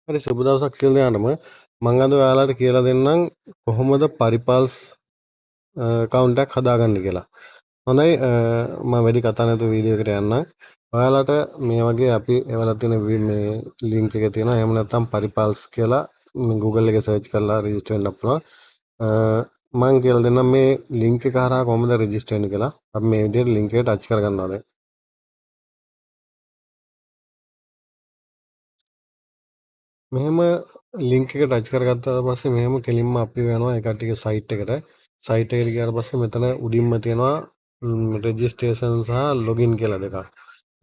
හරි සුබ දවසක් සියලු දෙනාටම. මම අද ඔයාලට කියලා දෙන්නම් කොහොමද පරිපල්ස් account එකක් හදාගන්න කියලා. හොඳයි මම වැඩි කතා නැතුව වීඩියෝ එකට යන්නම්. ඔයාලට මේ වගේ අපි එවලා තියෙන මේ link එක තියෙනවා. එහෙම නැත්නම් පරිපල්ස් කියලා Google එකේ search කරලා register වෙන්න පුළුවන්. මම කියලා දෙන්නම් මේ link එක හරහා කොහොමද register වෙන්නේ කියලා. අපි මේ විදිහට link එක touch කරගන්නවා දැන්. මෙහෙම ලින්ක් එක ටච් කරගත්තාට පස්සේ මෙහෙම කෙලින්ම අපි යනවා ඒ කට්ටියගේ සයිට් එකට. සයිට් එකට ගියාට පස්සේ මෙතන උඩින්ම තියෙනවා රෙජිස්ට්‍රේෂන් සහ ලොගින් කියලා දෙකක්.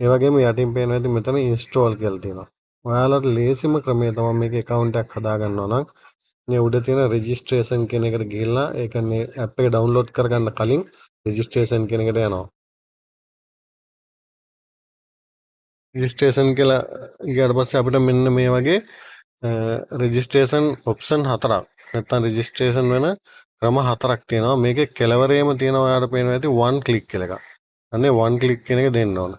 ඒ වගේම යටින් පේනවා ඇති මෙතන ඉන්ස්ටෝල් කියලා තියෙනවා. ඔයාලට ලේසිම ක්‍රමය තමයි මේක account එකක් හදාගන්නවා නම් මේ උඩ තියෙන රෙජිස්ට්‍රේෂන් කියන එකට ගිහිල්ලා ඒ කියන්නේ app එක download කරගන්න කලින් රෙජිස්ට්‍රේෂන් කියන එකට යනවා. රෙජිස්ට්‍රේෂන් කියලා ගියාට පස්සේ අපිට මෙන්න මේ වගේ රෙජිස්ට්‍රේෂන් ඔප්ෂන් 4ක් නැත්නම් රෙජිස්ට්‍රේෂන් වෙන ක්‍රම 4ක් තියෙනවා. මේකේ කෙලවරේම තියෙනවා ඔයාලට පේනවා ඇති one click කියලා එකක්. අනේ one click කියන එක දෙන්න ඕන.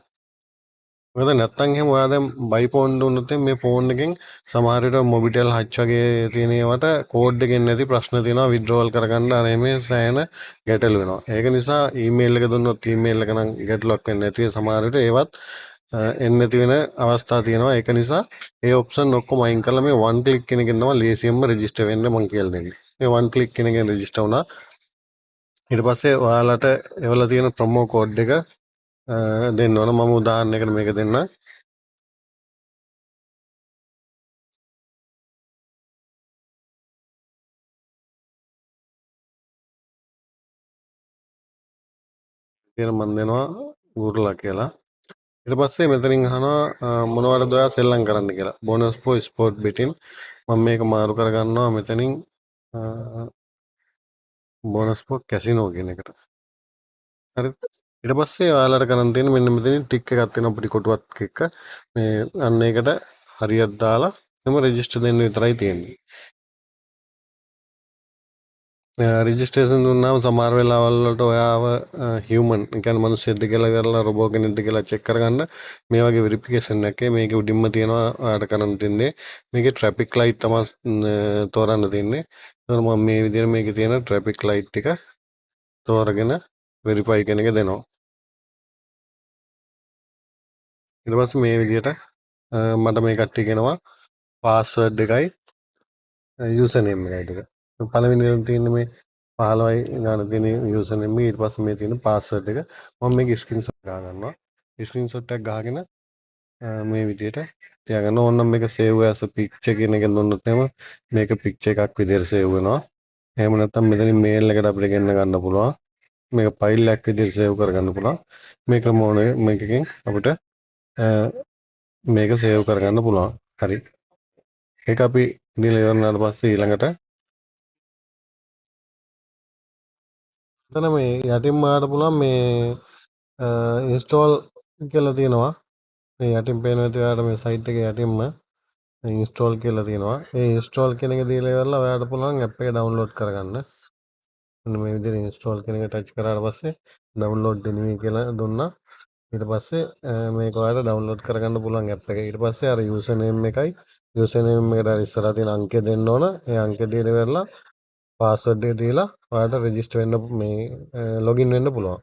මොකද නැත්නම් එහෙම ඔයා දැන් බයි ෆෝන් දුන්නොත් මේ ෆෝන් එකෙන් සමහර විට මොබිටෙල් හච් වගේ තියෙන ඒවාට කෝඩ් එකෙන් නැති ප්‍රශ්න තියෙනවා විත්ඩ්‍රෝවල් කරගන්න අර මේ සෑහෙන ගැටලු වෙනවා. ඒක නිසා ඊමේල් එක දුන්නොත් ඊමේල් එක නම් ගැටලුවක් වෙන්නේ නැති සමහර විට ඒවත් එන්නේ නැති වෙන අවස්ථා තියෙනවා. ඒක නිසා ඒ ඔප්ෂන් ඔක්කොම අයින් කරලා මේ one click කියන එකෙන් තමයි ලේසියෙන්ම රෙජිස්ටර් වෙන්න මම කියලා දෙන්නේ. මේ one click කියන එකෙන් රෙජිස්ටර් වුණා. ඊට පස්සේ ඔයාලට එවලා තියෙන ප්‍රොමෝ කෝඩ් එක දෙන්න ඕන. මම උදාහරණයකට මේක දෙන්නම්. කියන මම දෙනවා ගුරුලා කියලා. ඊට පස්සේ මෙතනින් අහනවා මොනවටද ඔයා සෙල්ලම් කරන්න කියලා. බෝනස් ෆෝ ස්පෝර්ට් බෙටින් මම මේක මාරු කරගන්නවා මෙතනින් බෝනස් ෆෝ කැසිනෝ කියන එකට. හරිද? ඊට පස්සේ ඔයාලට කරන් තියෙන මෙන්න මෙතනින් ටික් එකක් තියෙනවා පොඩි කොටුවක් එක්ක. මේ අන්න ඒකට හරියට දාලා එම රෙජිස්ටර් දෙන්න විතරයි තියෙන්නේ. රෙජිස්ට්‍රේෂන් දුන්නාම සමහර වෙලාවල් වලට ඔයාව හියුමන් ඒ කියන්නේ මිනිස්සෙක්ද කියලා කරලා රොබෝ කෙනෙක්ද කියලා චෙක් කරගන්න මේ වගේ වෙරිෆිකේෂන් එකේ මේකේ උඩින්ම තියෙනවා ඔයාලට කරන්න තියන්නේ මේකේ ට්‍රැෆික් ලයිට් තමයි තෝරන්න තියන්නේ. ඒතකොට මම මේ විදිහට මේකේ තියෙන ට්‍රැෆික් ලයිට් ටික තෝරගෙන වෙරිෆයි කෙන එක දෙනවා. ඊට පස්සේ මේ විදිහට මට මේ කට්ටිය කියනවා පාස්වර්ඩ් එකයි යූසර් නේම් එකයි දෙක. පළවෙනි එක තියෙන්නේ මේ 15යි ගාන තියෙන යූසර් නේම් ඊට පස්සේ මේ තියෙන පාස්වර්ඩ් එක මම මේක ස්ක්‍රීන්ෂොට් ගා ගන්නවා. ස්ක්‍රීන්ෂොට් එකක් ගහගෙන මේ විදිහට තියාගන්න ඕන. මේක සේව් ඇස් පික්චර් කියන එක දුන්නොත් එහෙම මේක පික්චර් එකක් විදිහට සේව් වෙනවා. එහෙම නැත්නම් මෙතනින් මේල් එකට අපිට ගෙන්න ගන්න පුළුවන්. මේක ෆයිල් එකක් විදිහට සේව් කරගන්න පුළුවන්. මේ ක්‍රම ඕනේ මේකකින් අපිට මේක සේව් කරගන්න පුළුවන්. හරි. ඒක අපි දීලා ඉවරනාට පස්සේ ඊළඟට එතන මේ යටින් මාට පුළුවන් මේ ඉන්ස්ටෝල් කියලා තියෙනවා. මේ යටින් පේන විදිහට මේ සයිට් එකේ යටින්ම ඉන්ස්ටෝල් කියලා තියෙනවා. ඒ ඉන්ස්ටෝල් කියන එක දීලා ඉවරලා ඔයාලට පුළුවන් ඇප් එක ඩවුන්ලෝඩ් කරගන්න. මෙන්න මේ විදිහට ඉන්ස්ටෝල් කියන එක ටච් කරාට පස්සේ ඩවුන්ලෝඩ් දෙනුයි කියලා දුන්නා. ඊට පස්සේ මේක ඔයාලට ඩවුන්ලෝඩ් කරගන්න පුළුවන් ඇප් එක. ඊට පස්සේ අර යූසර් නේම් එකයි යූසර් නේම් එකට අර ඉස්සරහා තියෙන අංකය දෙන්න ඕන. ඒ අංකය දීලා ඉවරලා පාස්වර්ඩ් එක දීලා ඔයාලට රෙජිස්ටර් වෙන්න මේ ලොගින් වෙන්න පුළුවන්.